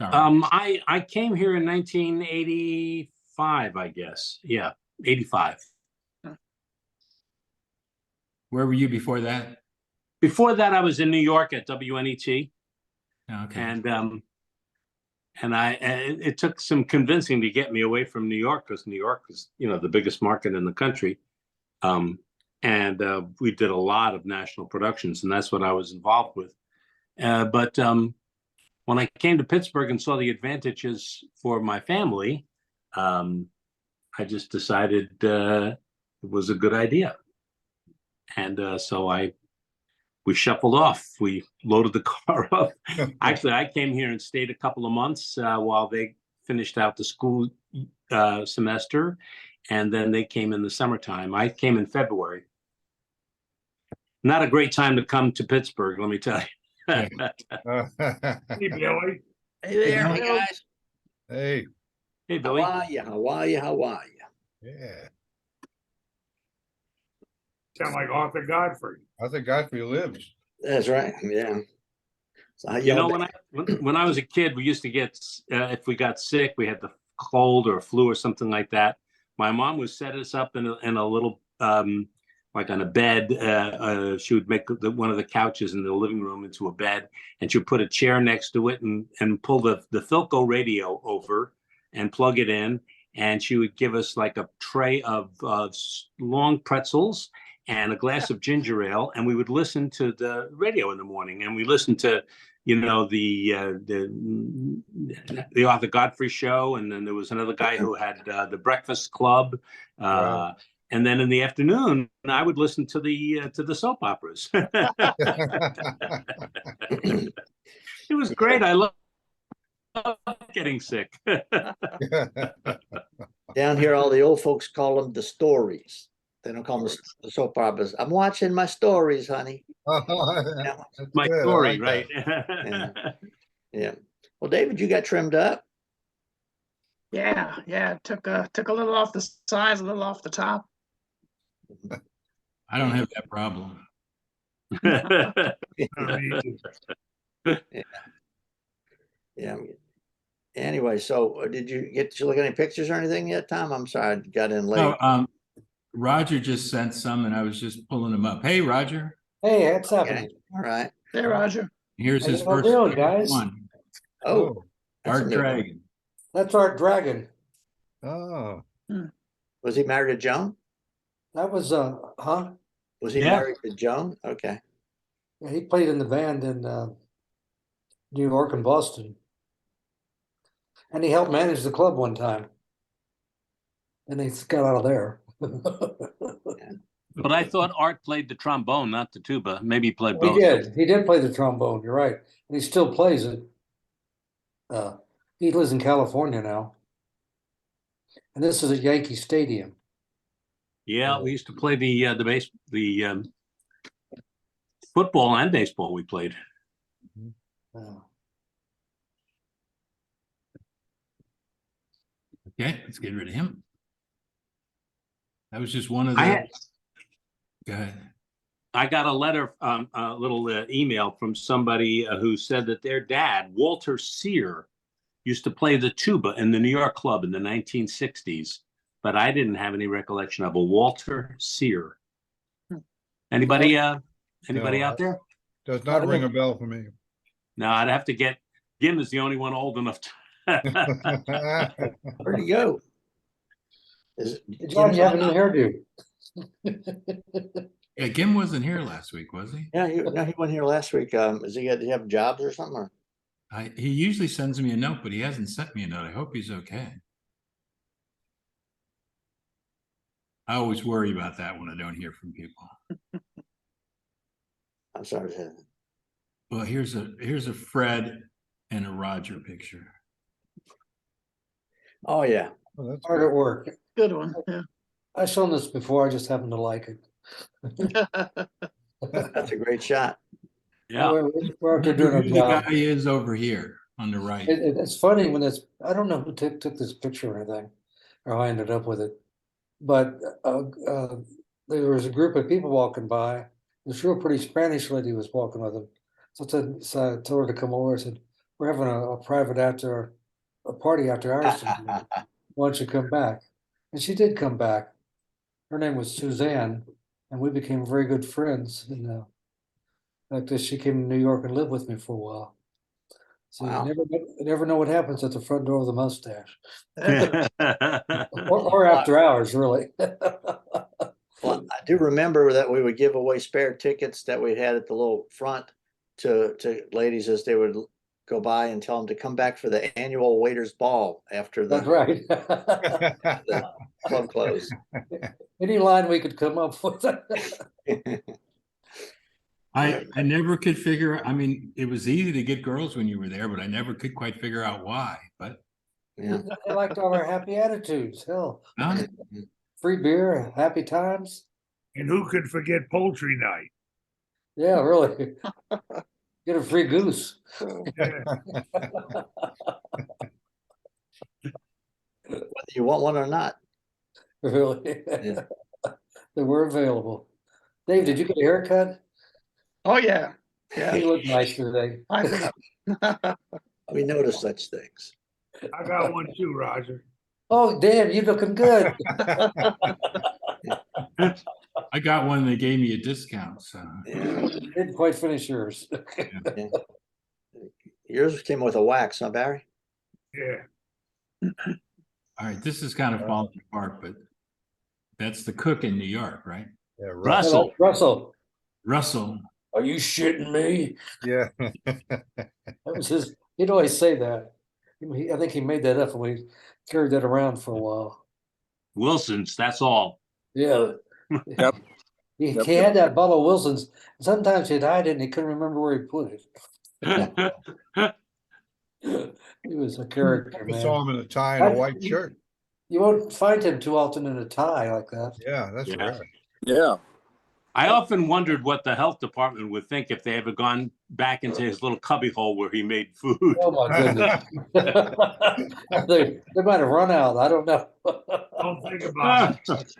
Sorry. I came here in 1985, I guess. Yeah, 85. Where were you before that? Before that, I was in New York at WNET, Okay. and it took some convincing to get me away from New York because New York is, the biggest market in the country. And we did a lot of national productions, and that's what I was involved with. But when I came to Pittsburgh and saw the advantages for my family, I just decided it was a good idea. And so we shuffled off. We loaded the car up. Actually, I came here and stayed a couple of months while they finished out the school semester, and then they came in the summertime. I came in February. Not a great time to come to Pittsburgh, let me tell you. Hey, Billy. Hey there, hey guys. Hey. Hey, Billy. How are you? How are you? How are you? Yeah. Sound like Arthur Godfrey. Arthur Godfrey lives. That's right. Yeah. So when I was a kid, we used to get if we got sick, we had the cold or flu or something like that. My mom would set us up in a little like on a bed. She would make one of the couches in the living room into a bed, and she would put a chair next to it and pull the Philco radio over and plug it in. And she would give us like a tray of long pretzels and a glass of ginger ale, and we would listen to the radio in the morning. And we listened to, the Arthur Godfrey show, and then there was another guy who had the Breakfast Club. Wow. And then in the afternoon, I would listen to the soap operas. It was great. I love getting sick. down here, all the old folks call them the stories. They don't call them the soap operas. I'm watching my stories, honey. That's My good. I story, like right? that. Yeah. Well, David, you got trimmed up. Yeah. Took a little off the sides, a little off the top. I don't have that problem. Yeah. Anyway, so did you get to look at any pictures or anything yet, Tom? I'm sorry, I got in late. No, Roger just sent some, and I was just pulling them up. Hey, Roger. Hey, what's Okay. happening? All right. Hey, Roger. Here's How his y'all first doing, guys? one. Oh, that's a Art new one. Dragon. That's Art Dragon. Oh, Was he married to Joan? That was huh? Was he Yeah. married to Joan? Okay. Yeah, he played in the band in New York and Boston. And he helped manage the club one time. And he got out of there. But I thought Art played the trombone, not the tuba. Maybe he played He both. did. He did play the trombone, you're right. And he still plays it. He lives in California now. And this is at Yankee Stadium. Yeah, we used to play the football and baseball. We played. Okay, let's get rid of him. That was just one of the. Go ahead. I got a letter, a little email from somebody who said that their dad, Walter Sear, used to play the tuba in the New York club in the 1960s, but I didn't have any recollection of a Walter Sear. Anybody out there? does not ring a bell for me. No, I'd have to get. Gim is the only one old enough to. Where'd he go? John, you have a new hairdo. Yeah, Gim wasn't here last week, was he? Yeah, he wasn't here last week. Does he have jobs or something? Or? He usually sends me a note, but he hasn't sent me a note. I hope he's okay. I always worry about that when I don't hear from people. I'm sorry to say that. Well, here's a Fred and a Roger picture. Oh yeah. Oh, that's Hard good. at work. Good one. Yeah. I've shown this before, I just happen to like it. That's a great shot. Yeah. We're out there doing our Who the job. guy is over here on the right. It's funny when I don't know who took this picture or anything, or how I ended up with it, but there was a group of people walking by. This real pretty Spanish lady was walking with them. So I told her to come over. I said, we're having a private a party after hours tonight. Why don't you come back? And she did come back. Her name was Suzanne, and we became very good friends. And like this, she came to New York and lived with me for a while. So Wow. you never know what happens at the front door of the mustache, Yeah. or after hours, really. Well, I do remember that we would give away spare tickets that we had at the little front to ladies as they would go by and tell them to come back for the annual waiters ball after That's the right. club closed. Any line we could come up with. I never could figure, I mean, it was easy to get girls when you were there, but I never could quite figure out why, but. Yeah. They liked all our happy attitudes. Hell, Huh? free beer, happy times. And who could forget poultry night? Yeah, really. Get a free goose. Yeah. Whether you want one or not. Really. Yeah. They were available. Dave, did you get a haircut? Oh, yeah. You Yeah. look nice today. I think We notice such things. I got one too, Roger. Oh, damn, you looking good. I got one that gave me a discount, so. Yeah. Didn't quite finish yours. Yours came with a wax, huh, Barry? Yeah. All right, this is kind of falling apart, but that's the cook in New York, right? Yeah, right. Russell. Russell, Russell. are you shitting me? Yeah. That was his. He'd always say that. I think he made that up and we carried that around for a while. Wilson's, that's all. Yeah. Yep. He Yep. had that bottle of Wilson's. Sometimes he'd hide it and he couldn't remember where he put it. He was a character, I saw man. him in a tie and a white shirt. You won't find him too often in a tie like that. Yeah, that's Yeah. rare. Yeah. I often wondered what the health department would think if they ever gone back into his little cubbyhole where he made food. Oh my goodness. they might have run out. I don't know. Don't think about it.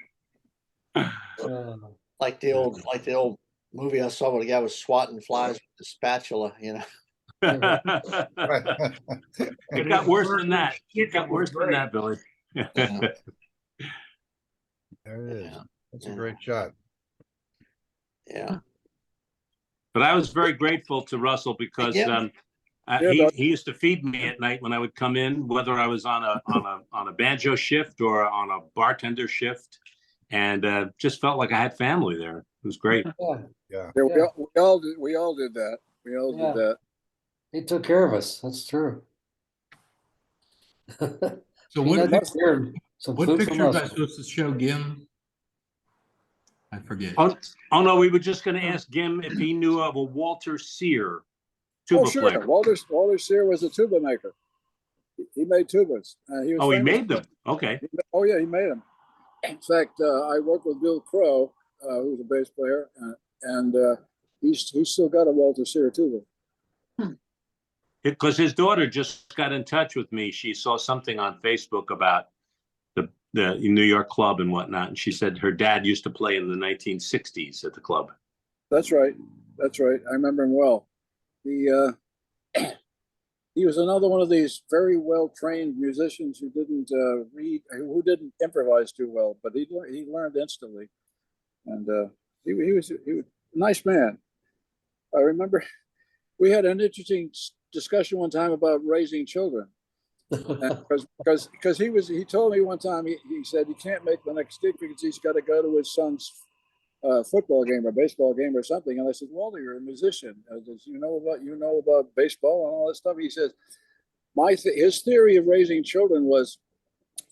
Like the old movie I saw where the guy was swatting flies with a spatula, you know. It got worse than that. It got worse than that, Billy. Yeah. There it is. Yeah. That's a great shot. Yeah. But I was very grateful to Russell because Yeah. he used to feed me at night when I would come in, whether I was on a banjo shift or on a bartender shift, and just felt like I had family there. It was great. Yeah. Yeah, Yeah. we all did that. We all Yeah. did that. He took care of us. That's true. So Peanut what butter, some what food from picture was I Russell. supposed to show Gim? I forget. Oh no, we were just going to ask Gim if he knew of a Walter Sear Oh, tuba sure. player. Walter Sear was a tuba maker. He made tubas. He was Oh, he famous. made them. Okay. Oh, yeah, he made them. In fact, I worked with Bill Crow, who was a bass player, and he's still got a Walter Sear tuba. Because his daughter just got in touch with me. She saw something on Facebook about the New York club and whatnot. And she said her dad used to play in the 1960s at the club. That's right. That's right. I remember him well. He was another one of these very well-trained musicians who didn't read, who didn't improvise too well, but he learned instantly. And he was a nice man. I remember we had an interesting discussion one time about raising children. Because he told me one time, he said he can't make the next gig because he's got to go to his son's football game or baseball game or something. And I said, Walter, you're a musician. Does you know about baseball and all that stuff? He says, his theory of raising children was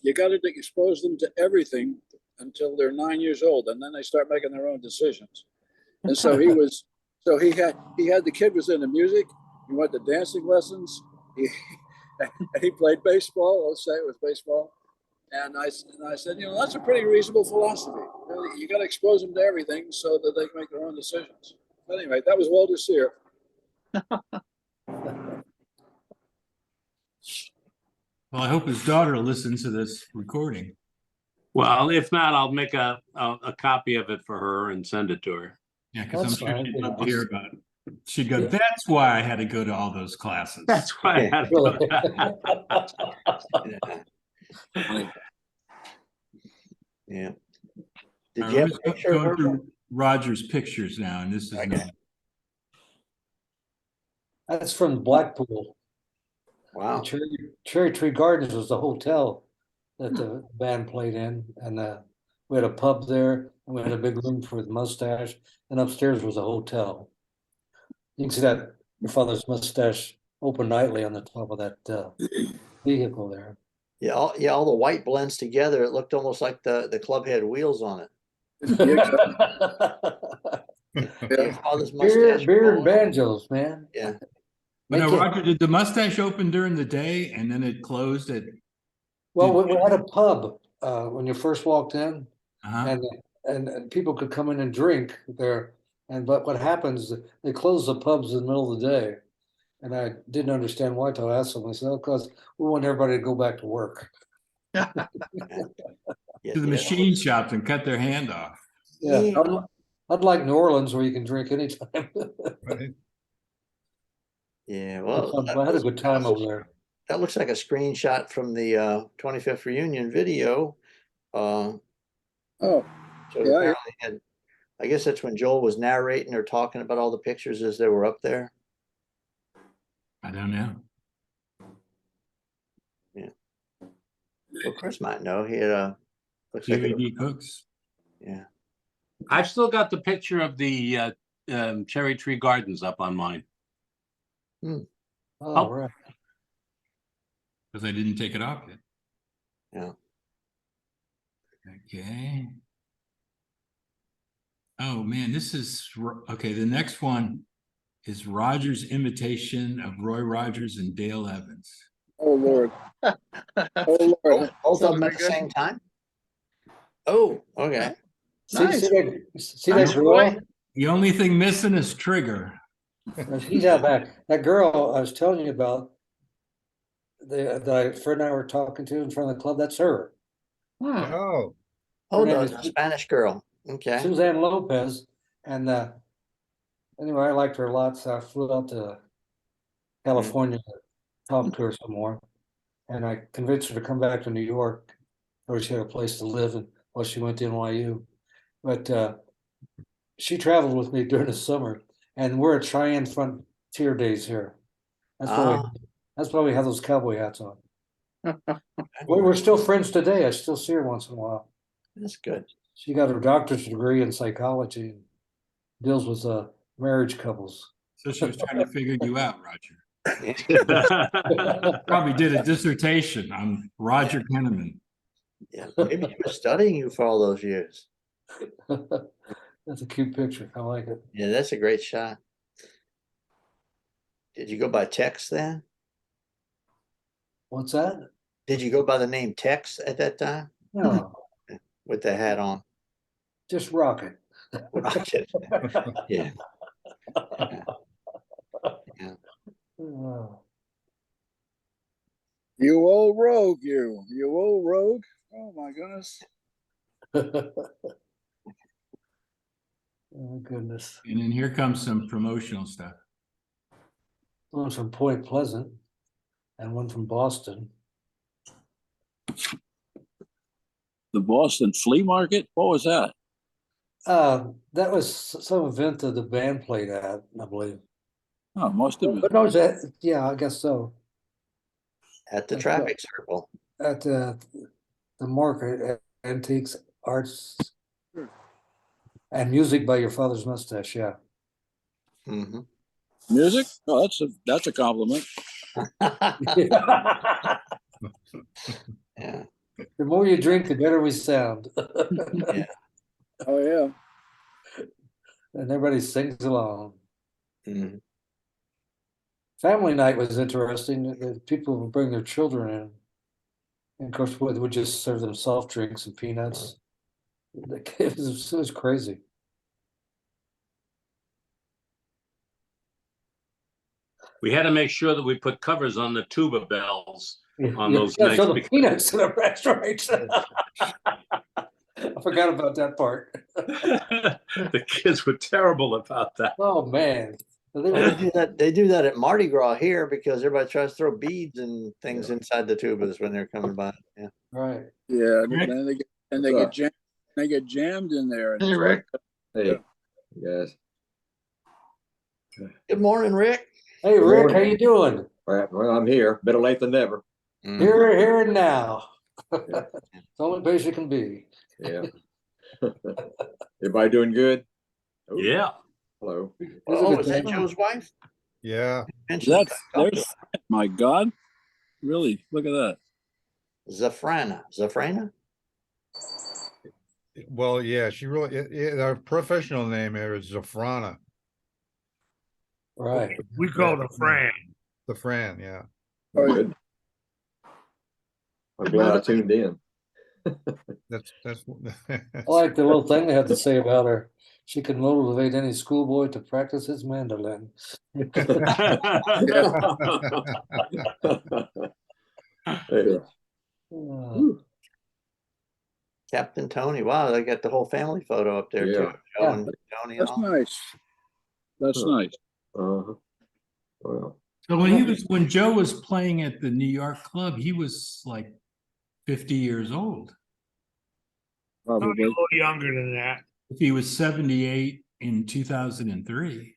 you got to expose them to everything until they're 9 years old, and then they start making their own decisions. And so he had the kid was into music. He went to dancing lessons. He played baseball. Let's say it was baseball. And I said, that's a pretty reasonable philosophy. You got to expose them to everything so that they can make their own decisions. But anyway, that was Walter Sear. Well, I hope his daughter listens to this recording. Well, if not, I'll make a copy of it for her and send it to her. Yeah, because I'm That's sure fine. she'd love to hear about she'd go, that's why I had to go to all those classes. That's why I had to go. Yeah. Yeah. Did All you right, have a let's go- picture of go her? through Roger's pictures now, and this is Okay. That's from Blackpool. Wow. Cherry Tree Gardens was the hotel that the band played in, and we had a pub there, and we had a big room for the Mustache, and upstairs was a hotel. You can see that your father's mustache open nightly on the top of that vehicle there. Yeah, all the white blends together. It looked almost like the club had wheels on it. Your father's mustache. Beer and banjos, man. Yeah. But now, Make it- Roger, did the mustache open during the day and then it closed at? Well, we had a pub when you first walked in, Uh-huh. and people could come in and drink there. But what happens? They close the pubs in the middle of the day, and I didn't understand why till I asked them. I said, "Because we want everybody to go back to work." Yeah, To the machine shops and cut their hand off. Yeah, Yeah. unlike New Orleans where you can drink anytime. Right. Yeah, well, I had a good time over there. that looks like a screenshot from the 25th reunion video. Oh, So Yeah, apparently I guess that's when Joel was narrating or talking about all the pictures as they were up there. I don't know. Well, Chris might know. He had looks like DVD cooks. yeah. I've still got the picture of the Cherry Tree Gardens up on mine. Oh, Oh. right. Because I didn't take it off yet. Yeah. Okay. Oh, man, this is, okay, the next one is Roger's imitation of Roy Rogers and Dale Evans. oh Lord. Oh Lord. Both of them at the same time? Oh, okay. Nice. See Nice, that Roy. girl? The only thing missing is Trigger. She's out back. That girl I was telling you about, that Fred and I were talking to in front of the club, that's her. Hmm. Oh, Oh, name the is- Spanish girl. Okay. Suzanne Lopez. And anyway, I liked her a lot, so I flew out to California to talk to her some more. And I convinced her to come back to New York, where she had a place to live and while she went to NYU. But she traveled with me during the summer, and we're at Cheyenne Frontier Days here. That's why we have those cowboy hats on. We're still friends today. I still see her once in a while. That's good. She got her doctor's degree in psychology and deals with marriage couples. So she was trying to figure you out, Roger. Yeah. Probably did a dissertation on Roger Kenneman. Yeah. Maybe she was studying you for all those years. That's a cute picture. I like it. Yeah, that's a great shot. Did you go by Tex then? What's that? Did you go by the name Tex at that time No, with the hat on? just rocket. Rocket. Yeah. Oh. You old rogue, you old rogue. Oh my goodness. Oh, goodness. And then here comes some promotional stuff. One from Point Pleasant and one from Boston. The Boston Flea Market? What was that? That was some event that the band played at, I believe. Oh, must have been. But no, yeah, I guess so. At the That's traffic circle. At the market, antiques, arts, and music by your father's mustache. Yeah. Mm-hmm. Music? Oh, that's a compliment. Yeah. The more you drink, the better we sound. Yeah. Oh yeah. And everybody sings along. Mm-hmm. Family night was interesting. The people would bring their children in. And of course, we would just serve them soft drinks and peanuts. It was crazy. We had to make sure that we put covers on the tuba bells on Yeah, those yeah, nights. so the because- peanuts in the restaurant. I forgot about that part. The kids were terrible about that. Oh man, They Well, were- they do that at Mardi Gras here because everybody tries to throw beads and things inside the tubas when they're coming by. Yeah. Right. Yeah, and Rick? then they get What's up? jammed. They get jammed in there. And Hey, it's Rick. Hey, guys. Good morning, Rick. Hey, Rick, how you doing? Right, well, I'm here. Better late than never. Here and now. It's the only place you can be. Yeah. Everybody doing good? Oh, Yeah. Hello. Oh, is that Joe's wife? Yeah, That's there's my God. Really? Look at that. Zafrana? well, yeah, she really, her professional name here is Zafrana, Right. We call her Fran. the Fran, yeah. Oh, yeah. Good. I'm glad I tuned in. That's, I like the little thing they had to say about her. She could motivate any schoolboy to practice his mandolin. Hey, Captain Tony. Wow, they got the whole family photo up there too. Yeah. Joe Yeah. and Tony and That's all. nice. That's Huh. nice. Well, So when Joe was playing at the New York club, he was like 50 years old. Probably a Probably. little younger than that. If he was 78 in 2003.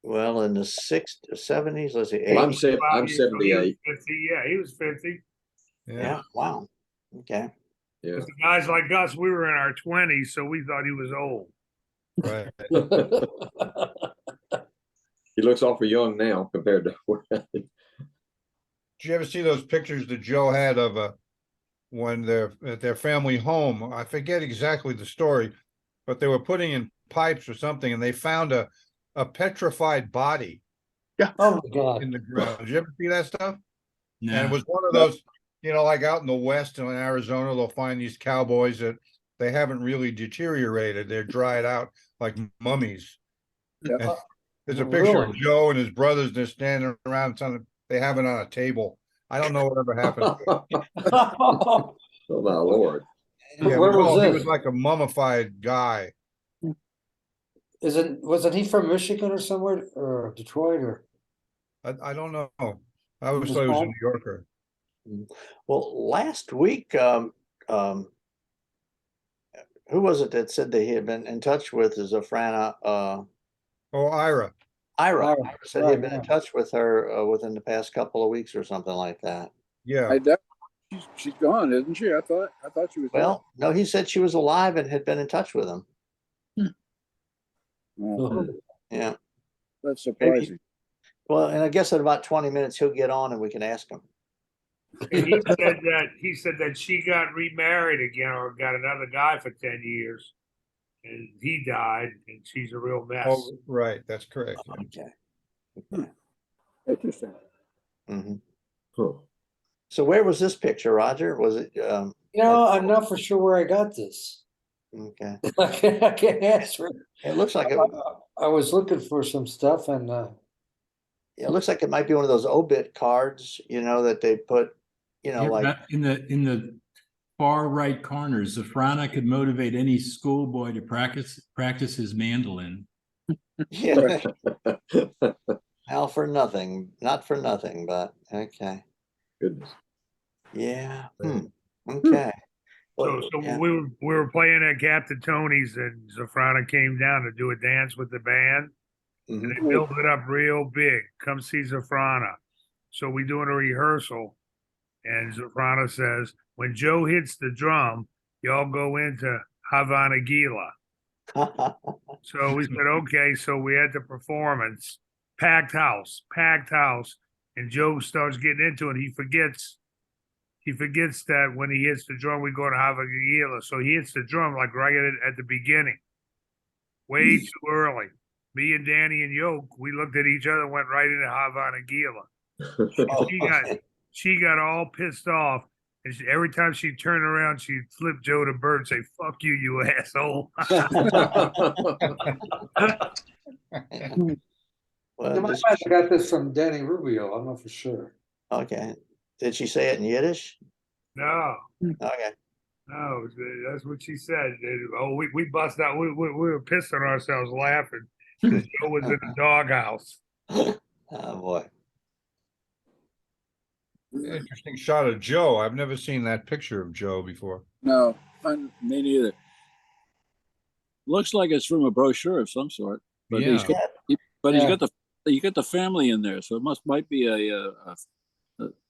Well, in the 70s, let's see, well, I'm 80s. I'm So he was 78. 50. Yeah, he was 50. Yeah, wow. Okay. Yeah. The guys like us, we were in our 20s, so we thought he was old. right. He looks awful young now compared to Did you ever see those pictures that Joe had of when they're at their family home? I forget exactly the story, but they were putting in pipes or something and they found a petrified body Oh my God. in the ground. Did you ever see that stuff? And No. it was one of those, like out in the West in Arizona, they'll find these cowboys that they haven't really deteriorated. They're dried out like mummies. Yeah. And there's a picture of Really? Joe and his brothers. They're standing around something. They have it on a table. I don't know whatever happened. Oh my Lord. Yeah, Where was he this? was like a mummified guy. Wasn't he from Michigan or somewhere or Detroit or? I don't know. I always Was thought he was a home? New Yorker. Well, last week, who was it that said that he had been in touch with Zafrana? Oh, Ira. Ira. Ira, Ira said he had been in right, touch with her within the past couple of weeks or something like that. Yeah. I doubt she's gone, isn't she? I thought she was. Well, no, he said she was alive and had been in touch with him. dead. Oh, Yeah. that's surprising. Well, and I guess in about 20 minutes he'll get on and we can ask him. And he said that she got remarried again or got another guy for 10 years. And he died, and she's a real mess. Oh, right. That's correct. Okay. Interesting. Mhm. Huh. So where was this picture, Roger? Was it, I'm not for sure where I got this. okay. I can't answer it. It looks like I was looking for some stuff and it looks like it might be one of those obit cards, that they put, Yeah, like, that- in the far right corner, Zafrana could motivate any schoolboy to practice his mandolin. yeah, not for nothing, but okay. Goodness. Yeah. Okay. So Yeah. we were playing at Captain Tony's, and Zafrana came down to do a dance with the band, and Mhm. they built it up real big. Come see Zafrana. So we doing a rehearsal, and Zafrana says, when Joe hits the drum, y'all go into Havana Gila. So we said, okay. So we had the performance, packed house, and Joe starts getting into it. He forgets that when he hits the drum, we go to Havana Gila. So he hits the drum like right at the beginning, way too early. Me and Danny and Yoke, we looked at each other and went right into Havana Gila. Oh, She got all pissed off. And every time she turned around, she'd flip Joe the bird and say, fuck you, you asshole. well, I might have got this from Danny Rubio. I'm not for sure. okay. Did she say it in Yiddish? No, Okay. no, that's what she said. Oh, we bust out. We were pissing ourselves laughing. Joe was in a doghouse. Oh, boy. Interesting shot of Joe. I've never seen that picture of Joe before. No, me neither. Looks like it's from a brochure of some sort, but Yeah. he's got, Yeah. you got the might in there, so it might be a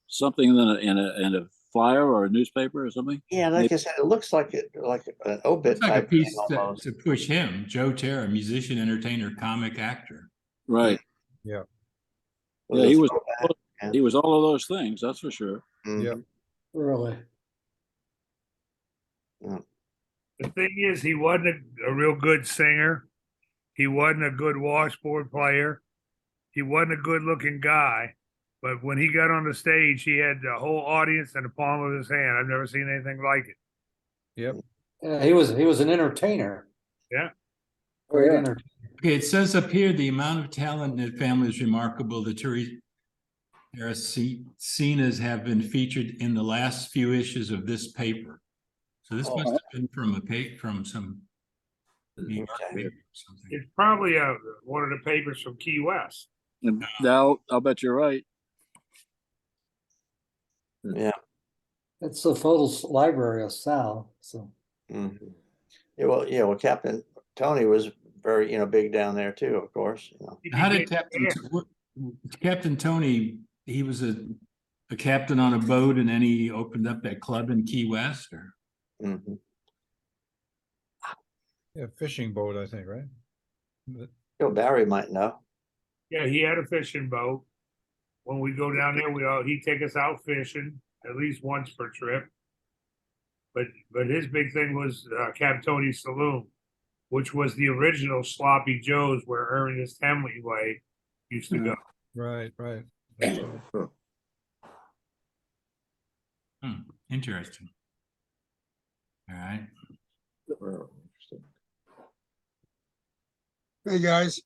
something in a flyer or a newspaper or something. Yeah, like I said, it looks like an obit It's like a type thing piece almost. to push him, Joe Terra, musician, entertainer, comic, actor. Right. With Yeah, a he was. throwback, yeah. He was all of those things. That's for sure. Yeah. Mhm. Really. The thing is, he wasn't a real good singer. He wasn't a good washboard player. He wasn't a good looking guy. But when he got on the stage, he had the whole audience in the palm of his hand. I've never seen anything like it. Yep. Yeah, he was an entertainer. Yeah. Great yeah. entertainer. Okay, it says up here, the amount of talent in that family is remarkable. The Terracinas have been featured in the last few issues of this paper. So this Oh, must have been from from some New York Okay. paper or something. It's probably one of the papers from Key West. And now I'll bet you're right. Yeah. It's the photos library of Sal. So Mhm. Yeah, well, Captain Tony was very, big down there too, of course. How did Captain Tony, he was a captain on a boat and then he opened up that club in Key West, or? Mhm. Yeah, fishing boat, I think, right? Barry might know. Yeah, he had a fishing boat. When we go down there, he'd take us out fishing at least once per trip. But his big thing was Cap Tony's Saloon, which was the original Sloppy Joe's where Ernest Hemingway used to go. Right, right. That's right. Interesting. All right. Hey, guys.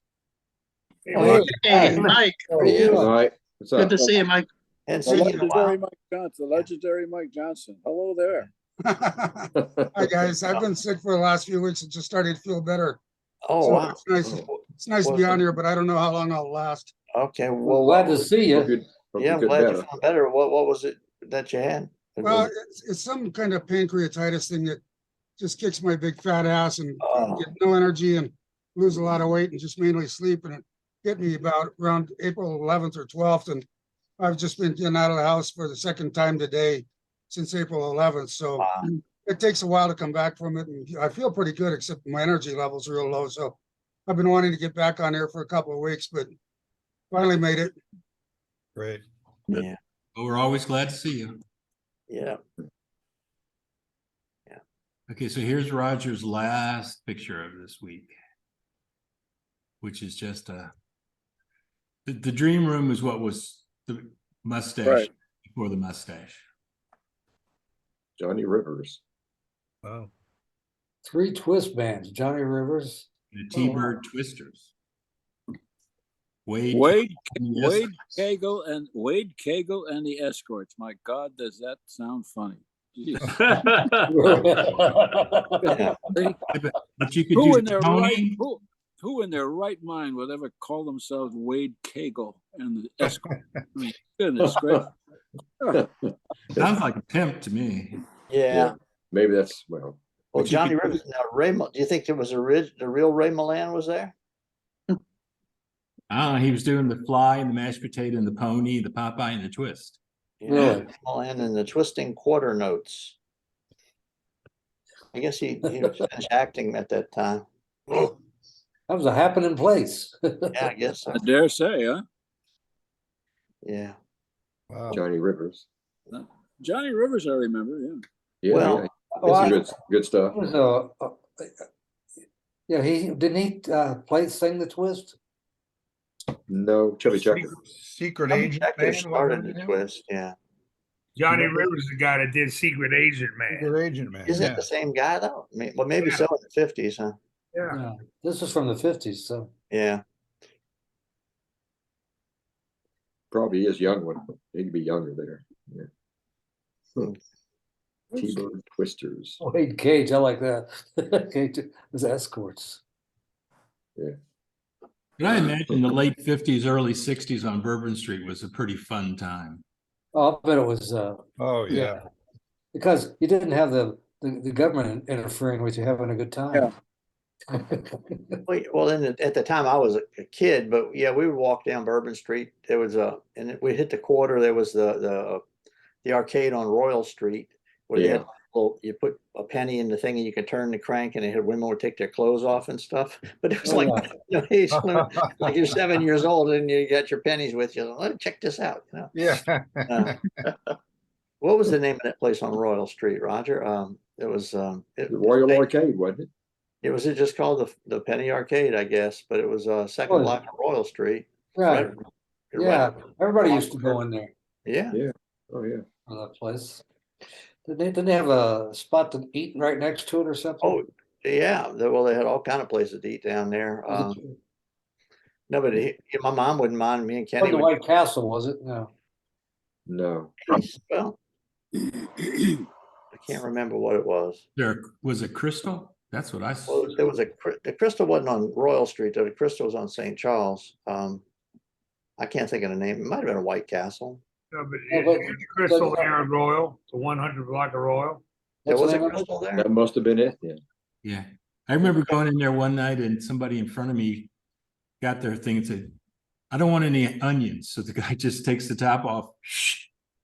Hey, Oh, Roger, Hey, Mike, oh, yeah. All right. What's good up? to see you, Mike. And The see you in a legendary while. Mike Johnson. The legendary Mike Johnson. Hello there. Hi, guys. I've been sick for the last few weeks and just started to feel better. Oh, So wow. it's nice to be on here, but I don't know how long I'll last. Okay, Well, well, glad to see Hope you. you- hope yeah, you I'm get glad better. you're feeling better. What was it that you had? Well, it's some kind of pancreatitis thing that just kicks my big fat ass and Oh. get no energy and lose a lot of weight and just mainly sleep. And it hit me about around April 11th or 12th. And I've just been getting out of the house for the second time today since April 11th. So Wow. it takes a while to come back from it. And I feel pretty good, except my energy level's real low. So I've been wanting to get back on here for a couple of weeks, but finally made it. Great. Yeah, Well, we're always glad to see you. yeah. Okay, so here's Roger's last picture of this week, which is just the dream room is what was the mustache Right. before the mustache. Johnny Rivers. Wow. 3 twist bands, Johnny Rivers. The T-Bird Twisters. Wade Cagle and the Escorts. My God, does that sound funny? Jeez. Yeah. But you could Who use in their Tony. right who in their right mind would ever call themselves Wade Cagle and the Escort? I mean, goodness gracious. Sounds like a pimp to me. Yeah. Maybe that's, Well, But you Johnny could- Rivers. Now, do you think there was the real Ray Milland was there? I don't know, he was doing the fly and the mashed potato and the pony, the Popeye and the twist. Yeah, Really? Ray Milland and the Twisting Quarter Notes. I guess he was finished acting at that time. That was a happening place. Yeah, I guess so. I dare say, huh? Yeah. Wow. Johnny Rivers. Johnny Rivers, I remember, yeah. Yeah, Well, yeah. Oh, It's I- good stuff. It was yeah, he sing the twist? No, Chubby Checker. Secret Chubby Agent. Checker Man, started wasn't the it? twist. Yeah. Johnny Rivers is the guy that did Secret Agent Man. Secret Agent Man. Isn't Yeah. it the same guy though? I mean, well, maybe Yeah. so in the 50s, huh? Yeah. Yeah. This is from the 50s, so Yeah. Probably is young one. He could be younger there. Yeah. T-Bird Twisters. Wade Cage, I like that. Cage was Escorts. Yeah. But I imagine the late 50s, early 60s on Bourbon Street was a pretty fun time. Oh, I bet it was, Oh, yeah. because you didn't have the government interfering with you having a good time. Yeah. Well, at the time I was a kid, but yeah, we would walk down Bourbon Street. There was and we hit the quarter. There was the arcade on Royal Street where they had you put a penny in the thing and you could turn the crank and it had women would take their clothes off and stuff. But it was like, age limit. Like you're 7 years old and you got your pennies with you. Let me check this out. Yeah. What was the name of that place on Royal Street, Roger? It was The Royal Arcade, wasn't it? It was just called the Penny Arcade, I guess, but it was second block on Royal Street. Right. Right. Everybody used to go in there. Yeah. Yeah. Oh, yeah. That place. Didn't they have a spot to eat right next to it or something? Oh, yeah. Well, they had all kind of places to eat down there. No, but my mom wouldn't mind. Me and Kenny. The White Castle, was it? No. No. Well, I can't remember what it was. There was a Crystal. That's what I saw. Well, there was the Crystal wasn't on Royal Street though. The Crystal was on St. Charles. I can't think of the name. It might have been a White Castle. No, but it's Crystal there at Royal, the 100 block of Royal. There was a Crystal there. That must have been it then. Yeah. I remember going in there one night and somebody in front of me got their thing and said, I don't want any onions. So the guy just takes the top off,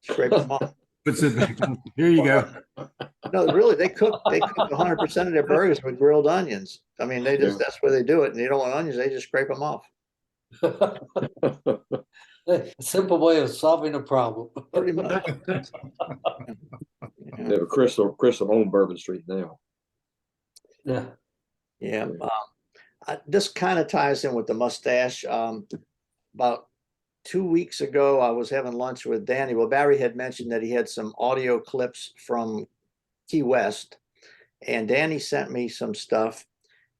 Scrape them off. puts it back on. Here you go. No, really, they cook 100% of their burgers with grilled onions. I mean, that's where they do it. And you don't want onions, they just scrape them off. A simple way of solving a problem. Pretty much. Yeah, Crystal on Bourbon Street now. Yeah. Yeah. This kind of ties in with the mustache. About 2 weeks ago, I was having lunch with Danny. Well, Barry had mentioned that he had some audio clips from Key West, and Danny sent me some stuff,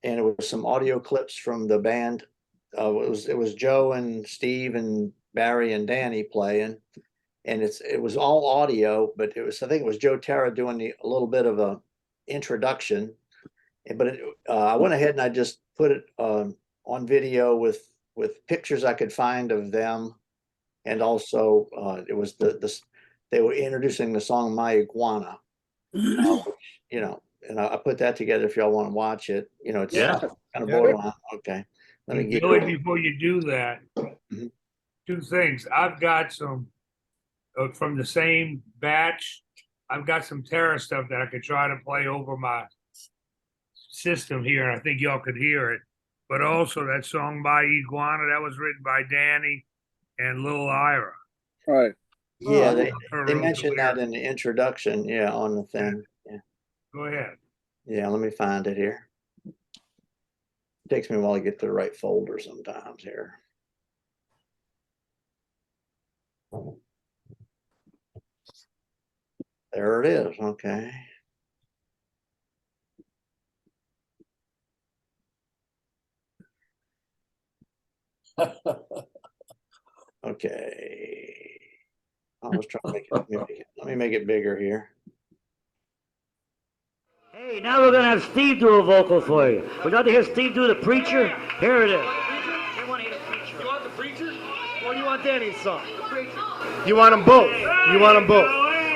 and it was some audio clips from the band. It was Joe and Steve and Barry and Danny playing, and it was all audio, but I think it was Joe Terra doing a little bit of a introduction, but I went ahead and I just put it on video with pictures I could find of them, and also it was they were introducing the song My Iguana, which, and I put that together if y'all want to watch it. It's kind of borderline. Okay, let me get Billy, before you do that, two things. I've got some from the same batch. I've got some Terra stuff that I could try to play over my system here, and I think y'all could hear it. But also that song by Iguana, that was written by Danny and Lil Ira. Right. Yeah, they mentioned that in the introduction, on the thing. Yeah. Go ahead. Yeah, let me find it here. It takes me a while to get to the right folder sometimes here. There it is. Okay. Okay. I was trying to make it. Let me make it bigger here. Hey, now we're gonna have Steve do a vocal for you. Would you like to hear Steve do the preacher? Here it is. They want to hear the preacher. You want the preacher? Or do you want Danny's song? The preacher. You want them both. You want them both.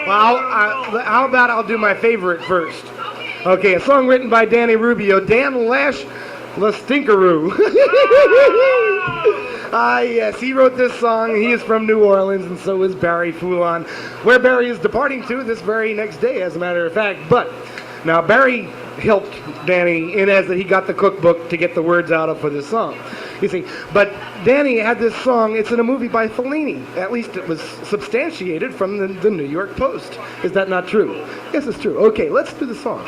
Well, how about I'll do my favorite first? Okay, a song written by Danny Rubio, Dan Lash La Stinkeroo. Yes, he wrote this song. He is from New Orleans, and so is Barry Foulon, where Barry is departing to this very next day, as a matter of fact. But now Barry helped Danny in as that he got the cookbook to get the words out of for this song. You see, but Danny had this song. It's in a movie by Fellini. At least it was substantiated from the New York Post. Is that not true? Yes, it's true. Okay, let's do the song.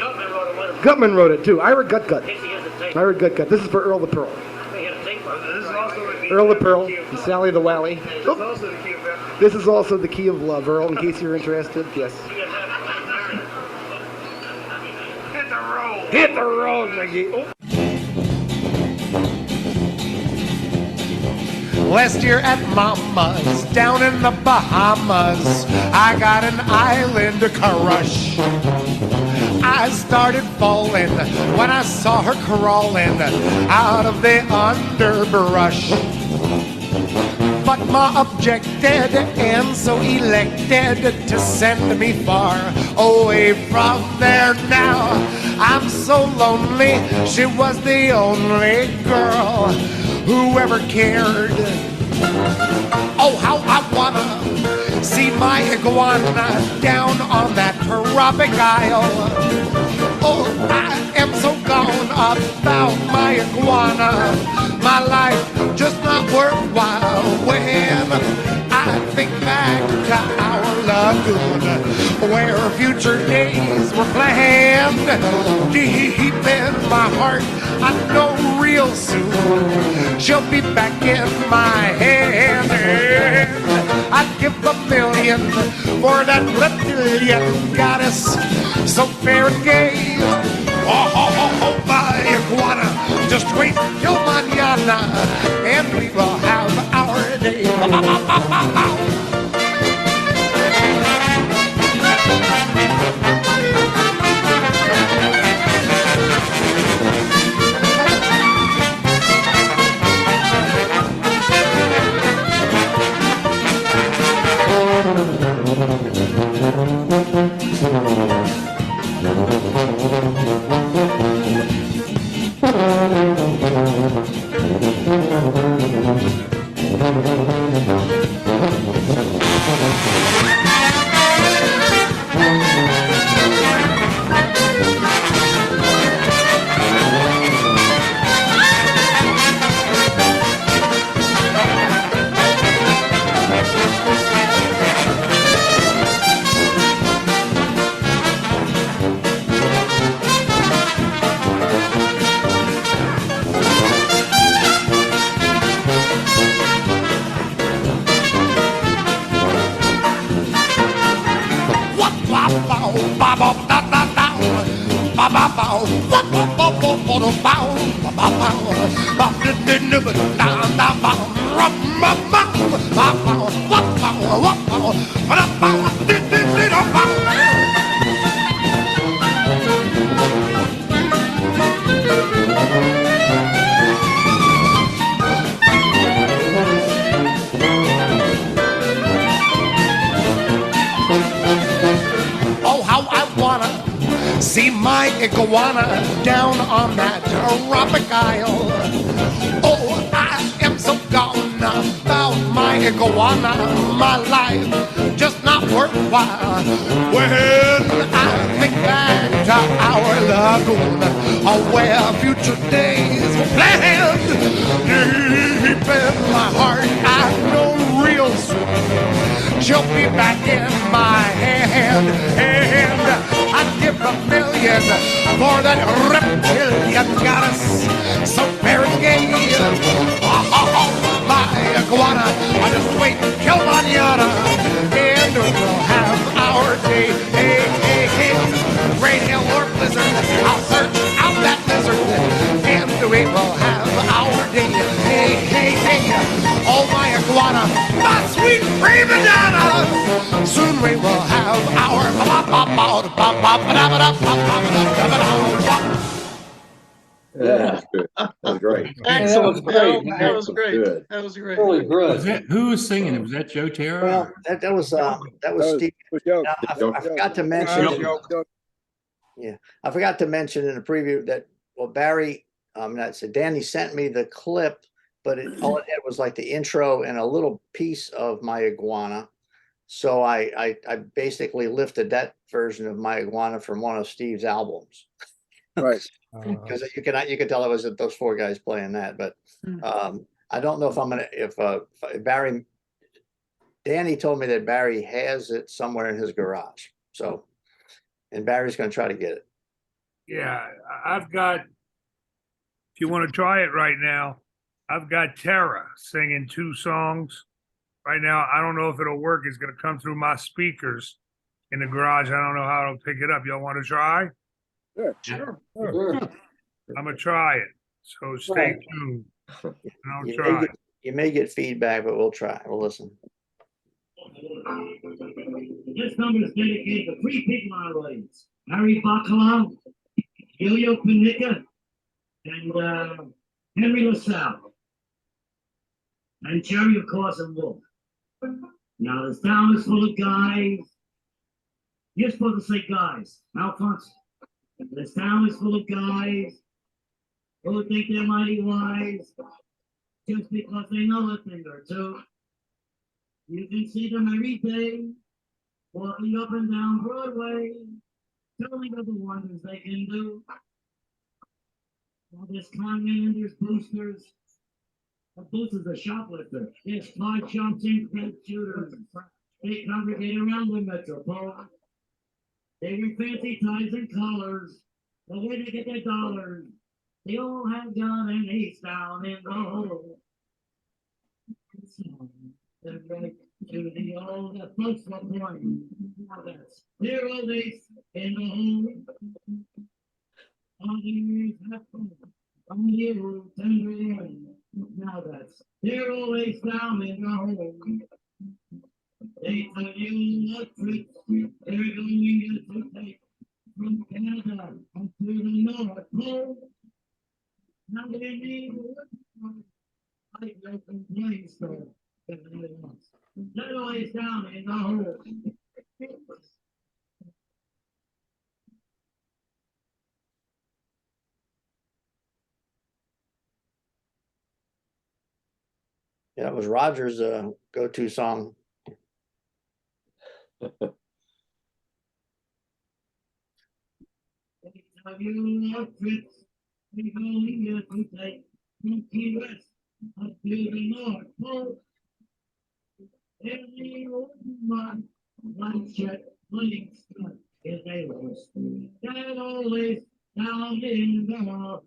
Gutman wrote it too. Ira Gut Gut. Ira Gut Gut. This is for Earl the Pearl. Earl the Pearl and Sally the Wally. Oh. This is also the key of love, Earl, in case you're interested. Yes. Hit the road. Hit the road, Mickey. Oh. Last year at Mama's, down in the Bahamas, I got an island crush. I started falling when I saw her crawling out of the underbrush. But Ma objected and so elected to send me far away from there. Now I'm so lonely, she was the only girl who ever cared. Oh, how I wanna see my iguana down on that tropic isle. Oh, I am so gone about my iguana. My life just not worthwhile when I think back to our lagoon where future days were planned. Deep in my heart, I know real soon she'll be back in my hand. I'd give $1,000,000 for that reptilian goddess so fair and gay. Oh, my iguana, just wait till mañana, and we will have our day. Oh, how I wanna see my iguana down on that tropic isle. Oh, I am so gone about my iguana, my life just not worthwhile. When I think back to our lagoon, where future days were planned, deep in my heart, I know real soon she'll be back in my hand. And I'd give $1,000,000 for that reptilian goddess so fair and gay. My iguana, I just wait till mañana, and we'll have our day. Hey, hey, hey, rain, hail, or blizzard, I'll search out that lizard, and we will have our day. Hey, hey, hey, oh my iguana, my sweet prima donna, soon we will have our That was good. That was great. Excellent. great, Bill. man. That was great. Good. That was great. Really Was good. that, who was singing it? Was that Joe Terra? Well, that was Steve. Joe. Now, I forgot to mention. I forgot to mention in the preview that, well, Barry, not said, Danny sent me the clip, but all it had was like the intro and a little piece of my iguana. So I basically lifted that version of my iguana from one of Steve's albums. Right. Because you can tell it was those four guys playing that, but I don't know if I'm gonna if Barry. Danny told me that Barry has it somewhere in his garage. So, and Barry's gonna try to get it. Yeah, I've got, if you want to try it right now, I've got Tara singing 2 songs. Right now, I don't know if it'll work. It's going to come through my speakers in the garage. I don't know how it'll pick it up. Y'all want to try? Sure. Sure. I'm going to try it. So stay tuned. And I'll try. You may get feedback, but we'll try. We'll listen. This number is dedicated to three people on our ladies. Harry Bacala, Yo-Yo Panica, and Henry LaSalle. And Jerry, of course, and Wolf. Now, this town is full of guys. You're supposed to say guys, Alphonse. This town is full of guys who think they're mighty wise just because they know a thing or two. You can see them every day, walking up and down Broadway, telling of the wonders they can do. Well, there's conmen and there's boosters. A booster's a shoplifter. There's card shops and credit shooters. They congregate around the metropole. They wear fancy ties and collars. The way they get their dollars. They all have gun and ace down in the hole. They're right to the old folks were born. Now that's their old ace in the hole. All the years have come. On the old tender end. Now that's their old ace down in the hole. They tell you what tricks they're going to take from Canada up to the North Pole. Now they need like no complaints though. That always down in the hole. Yeah, it was Roger's go-to song. Have you no tricks? We're going to take from Key West up to the North Pole. Every old man, one check, playing stuff is a loss. That always down in the hole.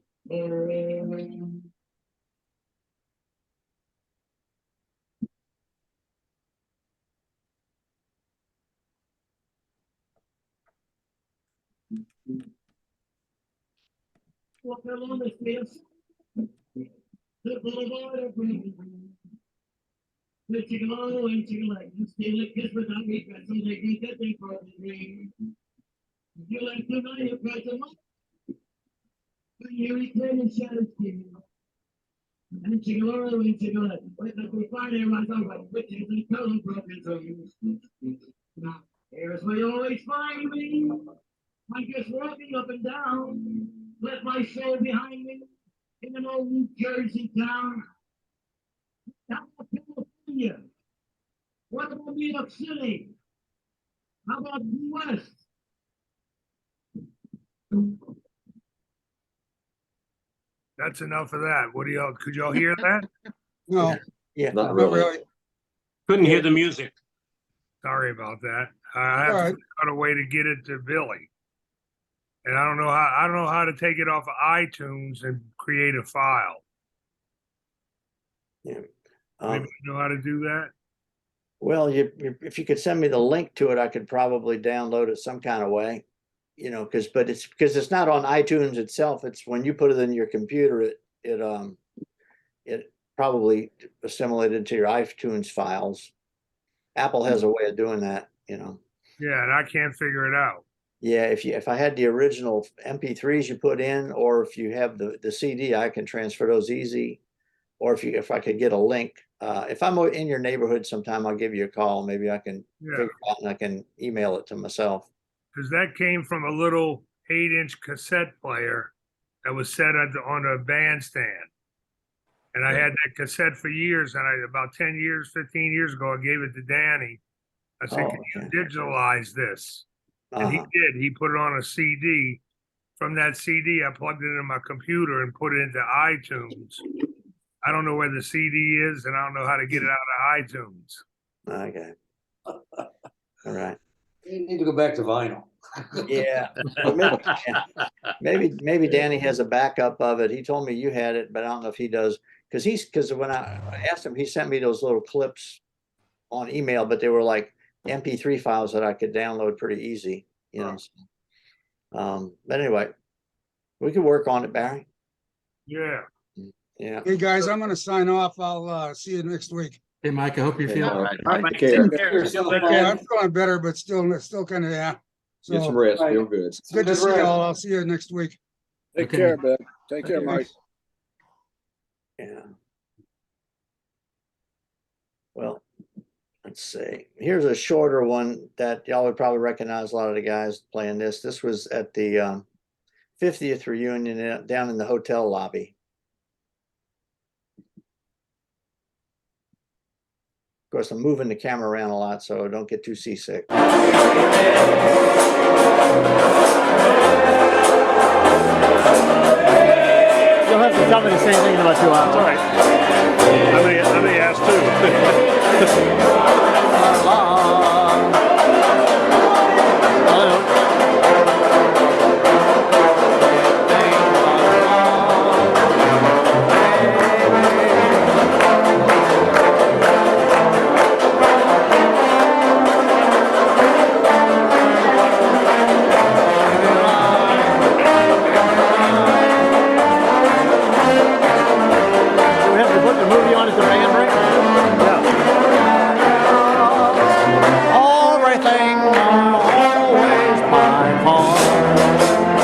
Walk along the streets, the boulevard of green. The Chicago and Chick-fil-A, you steal a kiss without regret, so they can get their first dream. You like to know your price of money. When you return and shut it to you. And Chicago and Chick-fil-A, wait up we find everyone's over, witches and color broken zones. Now, here's where you always find me. I'm just walking up and down. Left my soul behind me in an old New Jersey town. Down in California. What about New York City? How about Key West? That's enough of that. What do y'all, could y'all hear that? No, Yeah. Not not really. really. Couldn't hear the music. Sorry about that. I have All to right. figure out a way to get it to Billy. And I don't know how to take it off of iTunes and create a file. Yeah. Anybody know how to do that? Well, if you could send me the link to it, I could probably download it some kind of way, you know, because it's not on iTunes itself. It's when you put it in your computer, it probably assimilated to your iTunes files. Apple has a way of doing that, you know. Yeah, and I can't figure it out. Yeah, if I had the original MP3s you put in, or if you have the CD, I can transfer those easy. Or if I could get a link, if I'm in your neighborhood sometime, I'll give you a call. Maybe I can figure it out and I can email it to myself. Because that came from a little 8-inch cassette player that was set on a bandstand. And I had that cassette for years, and about 10 years, 15 years ago, I gave it to Danny. I said, can you digitalize this? And he did. He put it on a CD. From that CD, I plugged it into my computer and put it into iTunes. I don't know where the CD is, and I don't know how to get it out of iTunes. Okay. All right. You need to go back to vinyl. Yeah. Well, maybe Danny has a backup of it. He told me you had it, but I don't know if he does. Because when I asked him, he sent me those little clips on email, but they were like MP3 files that I could download pretty easy, you know. But anyway, we could work on it, Barry. Yeah. Yeah. Hey, guys, I'm gonna sign off. I'll see you next week. Hey, Mike, I hope you feel Yeah. all right. All right, Take care. take care. Yourself, Yeah, Mike. I'm feeling better, but still kind of, yeah. Get some So rest. Right. Feel good. good to see y'all. I'll see you next week. Take Okay. care, Bill. Take care, Okay. Mike. Yeah. Well, let's see. Here's a shorter one that y'all would probably recognize a lot of the guys playing this. This was at the 50th reunion down in the hotel lobby. Of course, I'm moving the camera around a lot, so don't get too seasick. You'll have to tell me the same thing in about 2 hours. All right. I may ask we have to put the movie on at the band break? Everything always by far.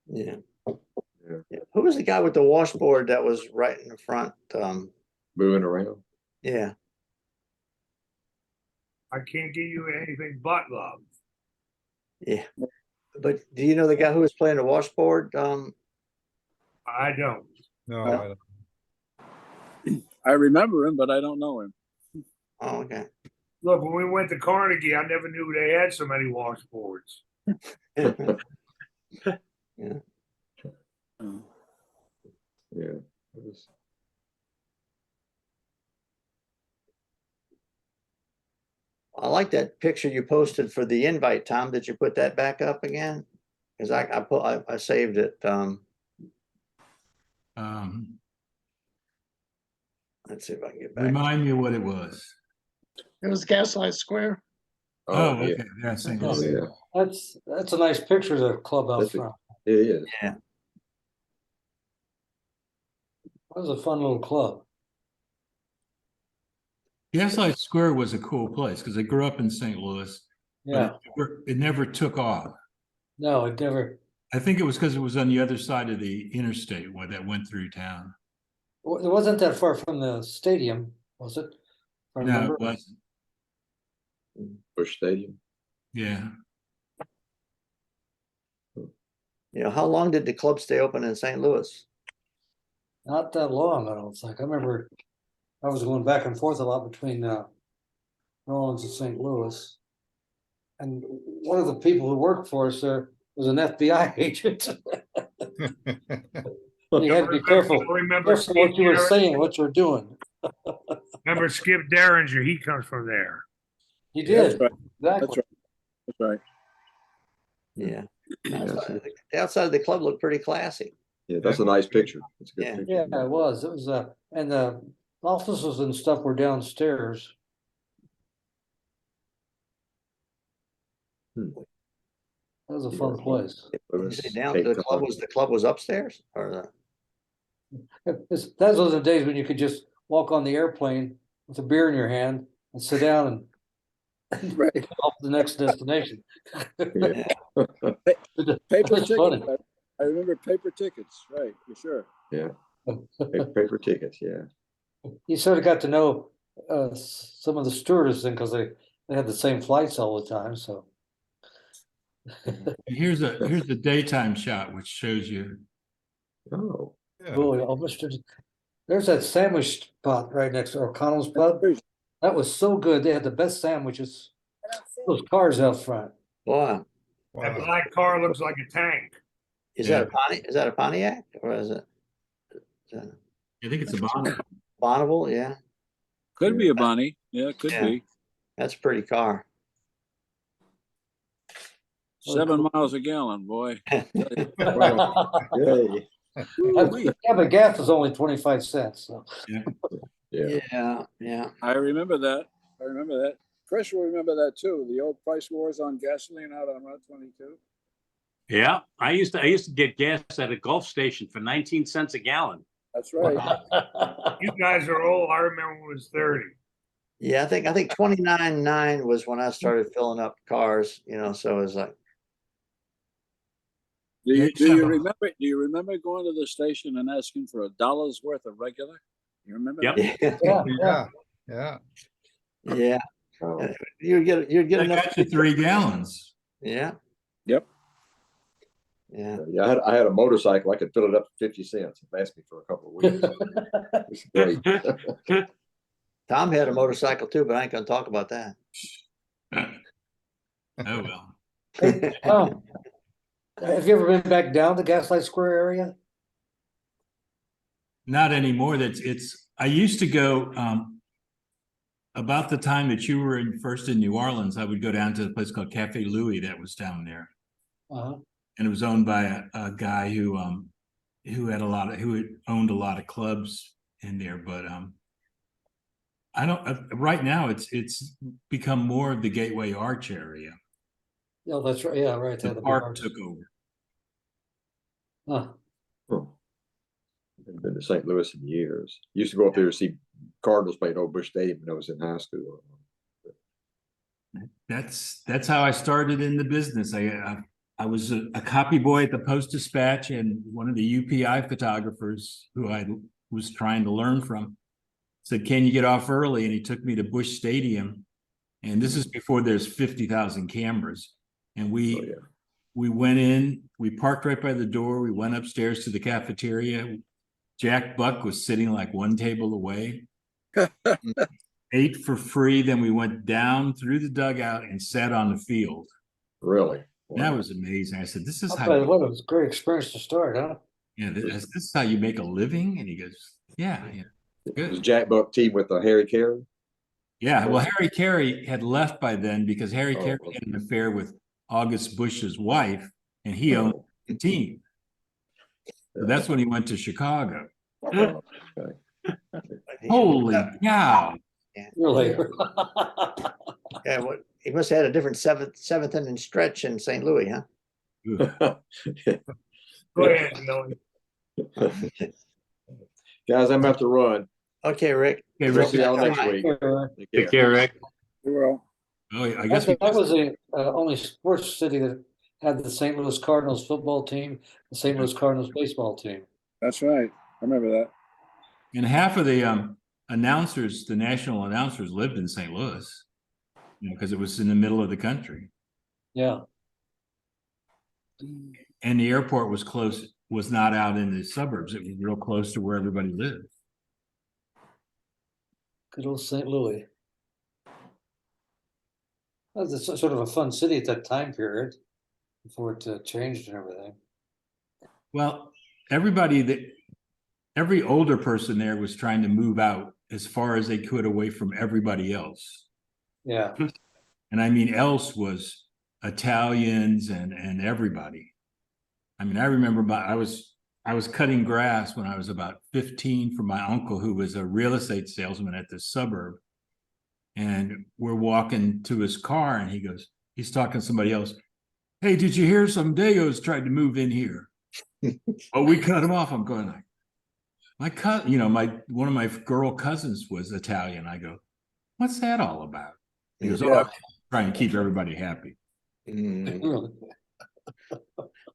Yeah. Yeah. Yeah. Who was the guy with the washboard that was right in the front? Moving around. Yeah. I can't give you anything but love. Yeah. But do you know the guy who was playing the washboard? I don't. No, No. I don't. I remember him, but I don't know him. Oh, okay. Look, when we went to Carnegie, I never knew they had so many washboards. Yeah. Yeah. It was, I like that picture you posted for the invite, Tom. Did you put that back up again? Because I saved it. Let's see if I can get back. Remind me what it was. It was Gaslight Square. Oh, yeah. okay. Yeah, St. Oh, Louis. yeah. That's a nice picture of the clubhouse That's a- front. It is. Yeah. That was a fun little club. Gaslight Square was a cool place because I grew up in St. Louis. Yeah. But it never took off. No, it never. I think it was because it was on the other side of the interstate where that went through town. It wasn't that far from the stadium, was it? If I No, remember. it wasn't. Bush Stadium. Yeah. You know, how long did the club stay open in St. Louis? Not that long, I don't think. I remember I was going back and forth a lot between New Orleans and St. Louis. And one of the people who worked for us there was an FBI agent. You had to be careful. Remember Careful what you were Skip saying, what you're doing. Remember Skip Derringer? He comes from there. You That's did. right. Exactly. That's right. Yeah. The outside of the club looked pretty classy. Yeah, that's a nice picture. It's a good Yeah. picture. Yeah, it was. It was and the offices and stuff were downstairs. Hmm. That was a fun place. Did you say down the club was upstairs or Those were the days when you could just walk on the airplane with a beer in your hand and sit down and Right. go off to the next destination. Yeah. Paper That's tickets. funny. I remember paper tickets, right, for sure. Yeah. Paper tickets, yeah. You sort of got to know some of the stewardess then because they had the same flights all the time. So Here's the daytime shot, which shows you. Oh. Yeah. boy, almost There's that sandwich spot right next to O'Connell's Pub. That was so good. They had the best sandwiches. Those cars out front. Wow. That black car looks like a tank. Is that a Pontiac? Is that a Pontiac or is it? I think it's a Bonneville. Bonneville, yeah. Could be a Bonnie. Yeah, it could Yeah. be. That's a pretty car. 7 miles a gallon, boy. Yay. Yeah, but gas is only 25 cents. So. Yeah. Yeah. I remember that. I remember that. Chris will remember that too. The old price wars on gasoline out on Route 22. Yeah, I used to get gas at a Gulf station for 19 cents a gallon. That's right. You guys are old. I remember it was 30. Yeah, I think 29.9 was when I started filling up cars, you know, so it was like, Do you remember going to the station and asking for $1 worth of regular? You remember Yep. that? Yeah. yeah. You'd get I enough. got you 3 gallons. Yeah. Yep. Yeah. Yeah, I had a motorcycle. I could fill it up for 50 cents. It lasted me for a couple of weeks. It's great. Tom had a motorcycle too, but I ain't gonna talk about that. Oh well. Hey, Tom, have you ever been back down to Gaslight Square area? Not anymore. I used to go about the time that you were first in New Orleans. I would go down to a place called Cafe Louis that was down there. Uh-huh. And it was owned by a guy who had owned a lot of clubs in there. But I don't right now it's become more of the Gateway Arch area. Yeah, that's right. Yeah, right. The park took over. Huh. I've been to St. Louis in years. Used to go up there to see Cardinals play at Old Busch Stadium when I was in high school. That's how I started in the business. I was a copy boy at the Post-Dispatch, and one of the UPI photographers who I was trying to learn from said, "Can you get off early?" And he took me to Busch Stadium. And this is before there's 50,000 cameras. And we went in, we parked right by the door. We went upstairs to the cafeteria. Jack Buck was sitting like one table away. Ate for free. Then we went down through the dugout and sat on the field. Really? Wow. That was amazing. I said, "This is What it was a great experience to start, huh?" Yeah, this is how you make a living." And he goes, "Yeah, yeah." Good. Was Jack Buck team with Harry Carey? Yeah, well, Harry Carey had left by then because Harry Carey had an affair with August Bush's wife, and he owned the team. So that's when he went to Chicago. Holy cow! Really? Yeah, what he must have had a different seventh inning stretch in St. Louis, huh? Go ahead, Billy. Guys, I'm about to run. Okay, Rick. Okay, We'll see y'all next week. Take care, Rick. Well, Oh, I guess That was the only sports city that had the St. Louis Cardinals football team, the St. Louis Cardinals baseball team. that's right. I remember that. and half of the announcers, the national announcers, lived in St. Louis, because it was in the middle of the country. Yeah. And the airport was not out in the suburbs. It was real close to where everybody lived. Good old St. Louis. That was sort of a fun city at that time period before it changed and everything. Well, every older person there was trying to move out as far as they could away from everybody else. Yeah. And I mean, else was Italians and everybody. I mean, I remember I was cutting grass when I was about 15 for my uncle, who was a real estate salesman at this suburb. And we're walking to his car, and he's talking to somebody else. "Hey, did you hear some Dayos tried to move in here?" Oh, we cut him off. I'm going like, one of my girl cousins was Italian. I go, "What's that all about?" He goes, "Oh, I'm trying to keep everybody happy."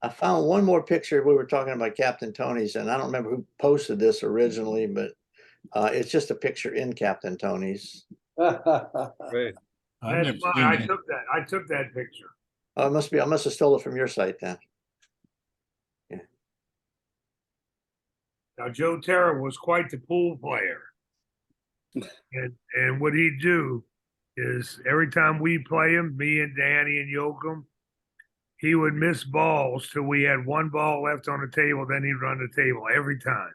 I found one more picture. We were talking about Captain Tony's, and I don't remember who posted this originally, but it's just a picture in Captain Tony's. Great. That's fine. I took that picture. Oh, it must be. I must have stole it from your site then. Yeah. Now, Joe Terra was quite the pool player. And what he'd do is every time we play him, me and Danny and Yoakum, he would miss balls till we had one ball left on the table. Then he'd run the table every time.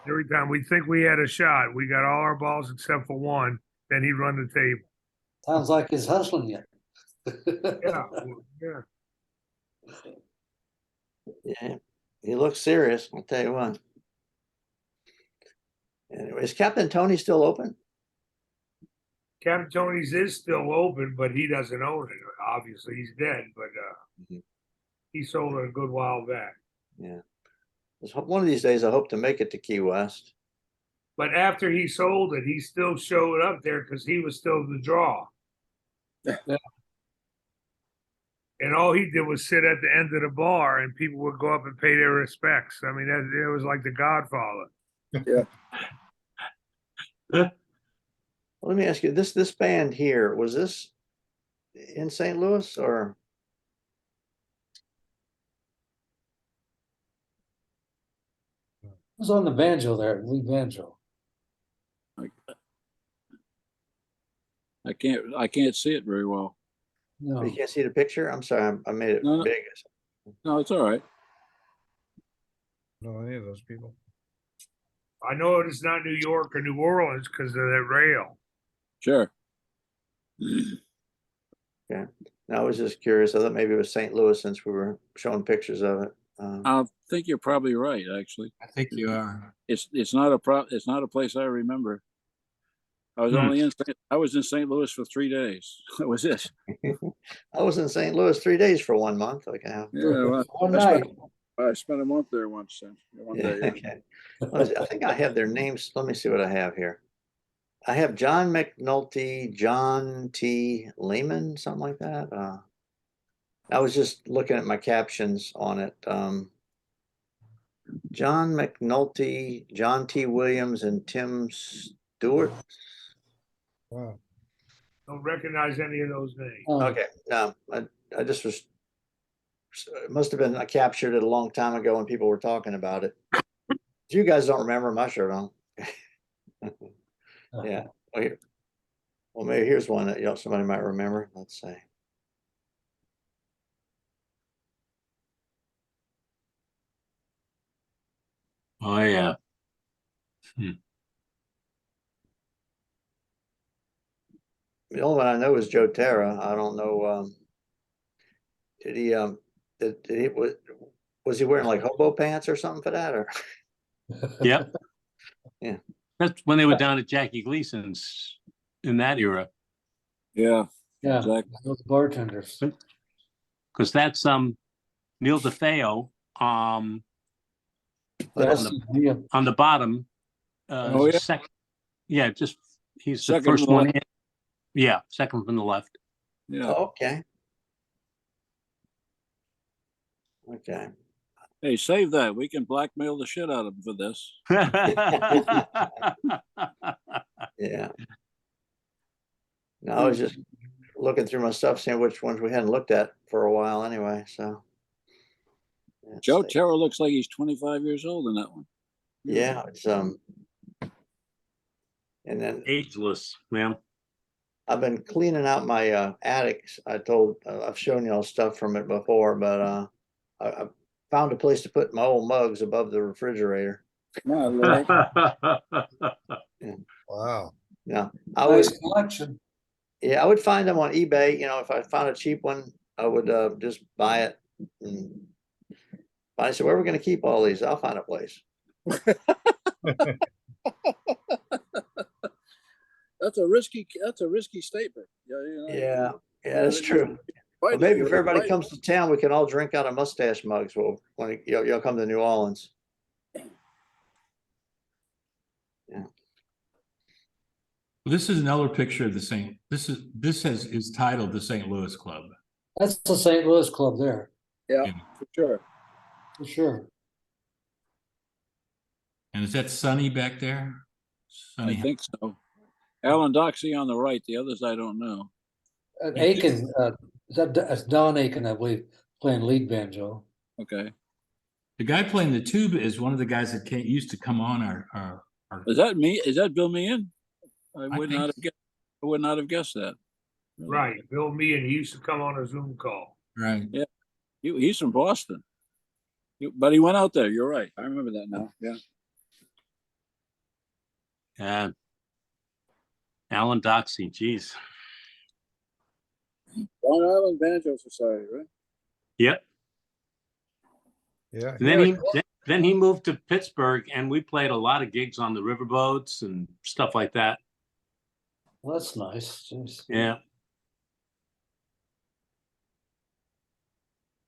Every time we think we had a shot, we got all our balls except for one. Then he'd run the table. Sounds like he's hustling you. Yeah, yeah. Yeah, he looks serious. I'll tell you what. Anyway, is Captain Tony still open? Captain Tony's is still open, but he doesn't own it. Obviously, he's dead, but he sold it a good while back. Yeah. One of these days, I hope to make it to Key West. But after he sold it, he still showed up there because he was still the draw. Yeah. And all he did was sit at the end of the bar, and people would go up and pay their respects. I mean, it was like the Godfather. Yeah. Let me ask you, this band here, was this in St. Louis or? Who's on the banjo there? Lead banjo. I can't see it very well. No. You can't see the picture? I'm sorry, I made it No. big. No, it's all right. No, any of those people. I know it's not New York or New Orleans because of that rail. Sure. Yeah. No, I was just curious. I thought maybe it was St. Louis since we were showing pictures of it. I think you're probably right, actually. I think you are. It's not a place I remember. I was I was in St. Louis for 3 days. That was it. I was in St. Louis 3 days for 1 month. Okay. Yeah, well, One night. I spent a month there once. One Yeah, day. okay. I think I have their names. Let me see what I have here. I have John McNulty, John T. Lehman, something like that. I was just looking at my captions on it. John McNulty, John T. Williams, and Tim Stewart. Wow. Don't recognize any of those names. Oh, Okay, no, I just was, it must have been, I captured it a long time ago when people were talking about it. If you guys don't remember them, I sure don't. Yeah, well, maybe here's one that somebody might remember. Let's see. Oh, yeah. The only one I know is Joe Terra. I don't know. Did he? Was he wearing like hobo pants or something for that? Or Yep. Yeah. That's when they were down at Jackie Gleason's in that era. Yeah. yeah, Exactly. those bartenders. Because that's Neil DeFeo That's on the bottom. Oh, yeah. Second. Yeah, just he's Second the first from the one left. in. Yeah, second from the left. Yeah. Oh, okay. Okay. Hey, save that. We can blackmail the shit out of him for this. Yeah. No, I was just looking through my stuff, seeing which ones we hadn't looked at for a while anyway. So. Let's Joe see. Terra looks like he's 25 years old in that one. Yeah, it's and then Ageless, man. I've been cleaning out my attics. I've shown y'all stuff from it before, but I found a place to put my old mugs above the refrigerator. My Lord. Wow. Yeah, I would. Nice collection. Yeah, I would find them on eBay. You know, if I found a cheap one, I would just buy it. And I said, "Where are we going to keep all these?" I'll find a place. That's a risky statement. Yeah, Yeah, that's true. Well, maybe if everybody comes to town, we can all drink out of mustache mugs. Well, when y'all come to New Orleans. Yeah. This is another picture of the St. This is titled the St. Louis Club. That's the St. Louis Club there, Yeah, for sure. for sure. And is that Sonny back there? I think so. Alan Doxey on the right. The others I don't know. Aiken, that's Don Aiken, I believe, playing lead banjo. Okay. The guy playing the tuba is one of the guys that used to come on our Is that me? Is that Bill Meehan? I I would think not have so. guessed. I would not have guessed that. Right, Bill Meehan, he used to come on a Zoom call. right. Yeah. He's from Boston. But he went out there. You're right. I remember that now. Yeah. Alan Doxey, geez. Long Island Banjo Society, right? Yep. Yeah. And then he moved to Pittsburgh, and we played a lot of gigs on the riverboats and stuff like that. Well, that's nice. Jeez. Yeah.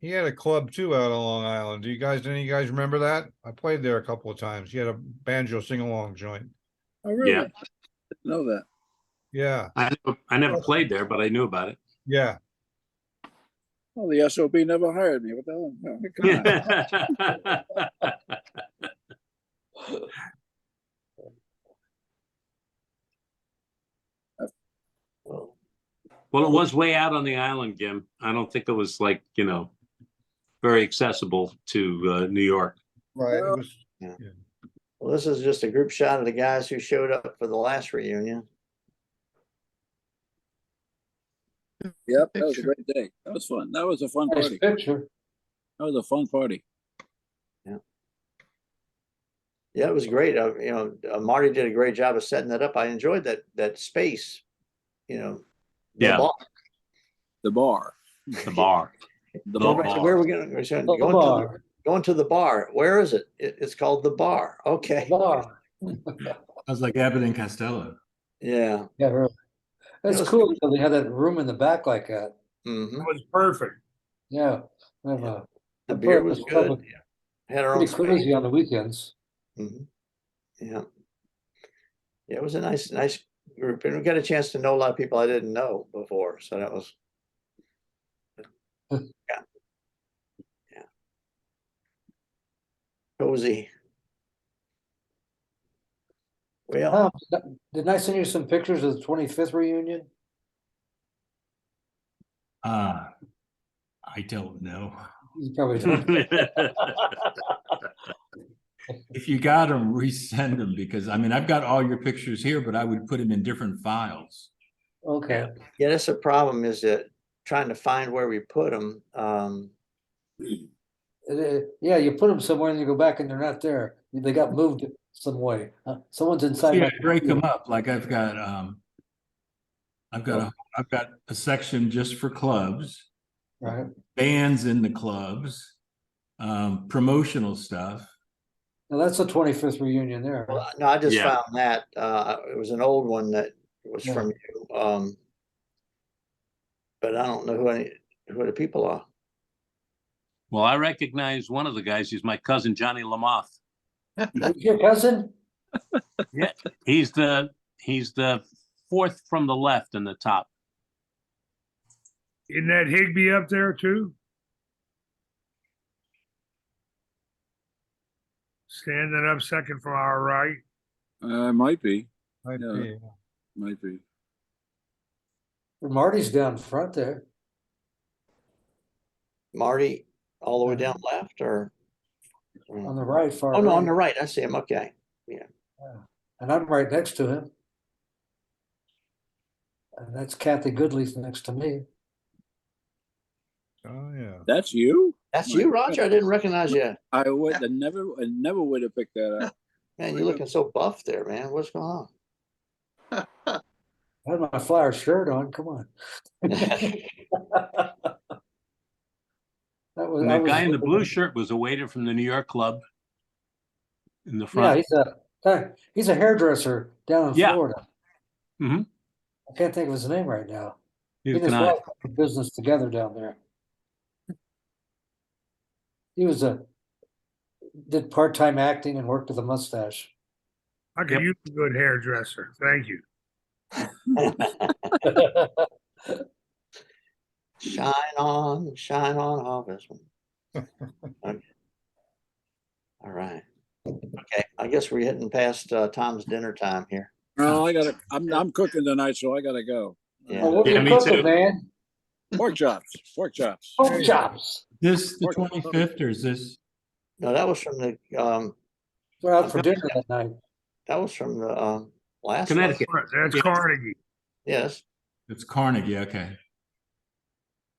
He had a club too out on Long Island. Any of you guys remember that? I played there a couple of times. He had a banjo sing-along joint. Oh, really? Yeah. Didn't know that. Yeah, I never played there, but I knew about it. yeah. Well, the SOB never hired me. What the hell? No, come on. Well, it was way out on the island, Jim. I don't think it was like, very accessible to New York. Right. It was. Yeah. Well, this is just a group shot of the guys who showed up for the last reunion. Yep, that was a great day. That was fun. That was a fun Nice party. picture. That was a fun party. Yeah, it was great. Marty did a great job of setting that up. I enjoyed that space. The Yeah. bar. The bar. The bar. The Well, bar. Where are we going? Going to the bar. Where is it? It's called the bar. Okay. Bar. I was like Abbott and Costello. Yeah. Yeah, really. That's was cool. They had that room in the back like that. Mhm. It was perfect. Yeah. The beer was good. Had our own Pretty crazy on the weekends. Mhm. Yeah. Yeah, it was a nice group, and we got a chance to know a lot of people I didn't know before. So that was, yeah. Cozy. Well, Didn't I send you some pictures of the 25th reunion? I don't know. You probably don't. If you got them, resend them, because I've got all your pictures here, but I would put them in different files. Okay. yeah, that's the problem, is that trying to find where we put them. Yeah, you put them somewhere and you go back and they're not there. They got moved some way. Someone's inside. Yeah, my break them computer. up. Like I've got a section just for clubs, Right. bands in the clubs, promotional stuff. Now that's the 25th reunion there. Well, no, I just Yeah. found that it was an old one that was Yeah. from you, but I don't know who the people are. Well, I recognize one of the guys. He's my cousin, Johnny Lamoth. Your cousin? Yeah. He's the fourth from the left in the top. Isn't that Higby up there too? Standing up second from our right. Might be. Might Yeah. be. Might be. Marty's down front there. Marty, all the way down left, or? On the right, far Oh, no, right. on the right. I see him. Okay. Yeah. And I'm right next to him. And that's Kathy Goodley's next to me. Oh, yeah. That's you? That's you, Roger? I didn't recognize you. I never would have picked that up. Man, you're looking so buff there, man. What's going I had my flower shirt on. Come on. And the guy in the blue shirt was a waiter from the New York club in the Yeah, front. he's a hairdresser down in Yeah. Florida. Mhm. I can't think of his name right now. He Neither and his can I. wife put business together down there. He did part-time acting and worked with a mustache. I could use a good hairdresser. Thank you. Shine on, harvest. Okay. All right. Okay, I guess we're hitting past Tom's dinner time here. No, I'm cooking tonight, so I gotta go. Yeah. Oh, what are Yeah, you me cooking, too. man? Pork chops. Pork chops. Pork chops. This the Pork- 25th, or is this? No, that was from the, We're out for dinner that night. that was from the, last one. Connecticut. That's Yeah. Carnegie. Yes. It's Carnegie, okay.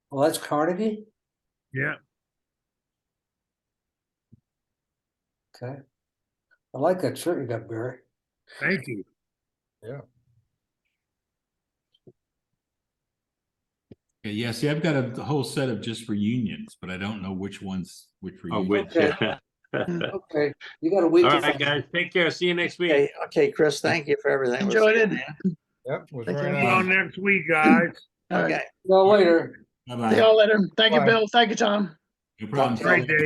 Well, that's Carnegie? Yeah. Okay. I like that shirt you got, Barry. Thank you. Yeah, see, I've got a whole set of just reunions, but I don't know which one's which Oh, reunion. which, Okay. yeah. Okay, you got a week. All to right, find- guys, take care. See you next week. Okay, Chris, thank you for everything. We'll Enjoyed see you, it. man. Yep, was Thank very you. See y'all nice. next week, guys. All right. Okay. See y'all later. See Bye-bye. y'all later. Thank you, Bye. Bill. Thank you, Tom. No problem. Talk to y'all Great day.